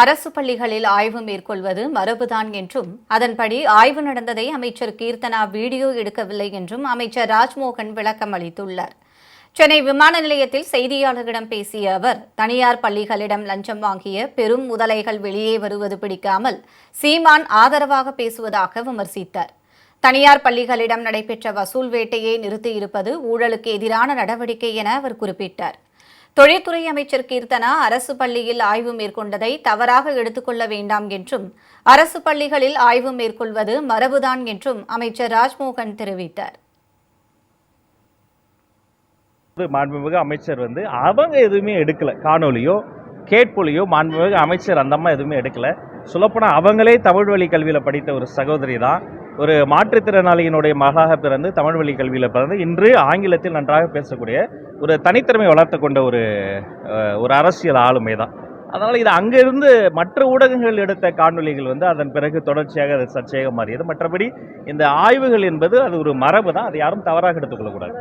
அரசு பள்ளிகளில் ஆய்வு மேற்கொள்வது மரபுதான் என்றும் அதன்படி ஆய்வு நடந்ததை அமைச்சர் கீர்த்தனா வீடியோ எடுக்கவில்லை என்றும் அமைச்சர் ராஜ்மோகன் விளக்கம் அளித்துள்ளார். சென்னை விமான நிலையத்தில் செய்தியாளர்களிடம் பேசிய அவர், தனியார் பள்ளிகளிடம் லஞ்சம் வாங்கிய பெரும் முதலைகள் வெளியே வருவது பிடிக்காமல் சீமான் ஆதரவாக பேசுவதாக விமர்சித்தார். தனியார் பள்ளிகளிடம் நடைபெற்ற வசூல் வேட்டையை நிறுத்தியிருப்பது ஊழலுக்கு எதிரான நடவடிக்கை என அவர் குறிப்பிட்டார். தொழில்துறை அமைச்சர் கீர்த்தனா அரசு பள்ளியில் ஆய்வு மேற்கொண்டதை தவறாக எடுத்துக்கொள்ள வேண்டாம் என்றும் அரசு பள்ளிகளில் ஆய்வு மேற்கொள்வது மரபுதான் என்றும் அமைச்சர் ராஜ்மோகன் தெரிவித்தார். மாண்புமிகு அமைச்சர் அவங்க எதுவுமே எடுக்கல, காணொலியோ கேட்பொலியோ மாண்புமிகு அமைச்சர் அந்தம்மா எதுவுமே எடுக்கல. சொல்லப்போனால் அவங்களே தமிழ் வழி கல்வியில் படித்த ஒரு சகோதரி தான். ஒரு மாற்றுத்திறனாளியினுடைய மகளாக பிறந்து தமிழ் வழி கல்வியில் பிறந்து இன்று ஆங்கிலத்தில் நன்றாக பேசக்கூடிய ஒரு தனித்திறமை வளர்த்து கொண்ட ஒரு அரசியல் ஆளுமை தான். அதனால் இது அங்கிருந்து மற்ற ஊடகங்கள் எடுத்த காணொலிகள் அதன் பிறகு தொடர்ச்சியாக அது சர்ச்சையாக மாறியது. மற்றபடி இந்த ஆய்வுகள் என்பது அது ஒரு மரபு தான், அதை யாரும் தவறாக எடுத்துக்கொள்ளக்கூடாது.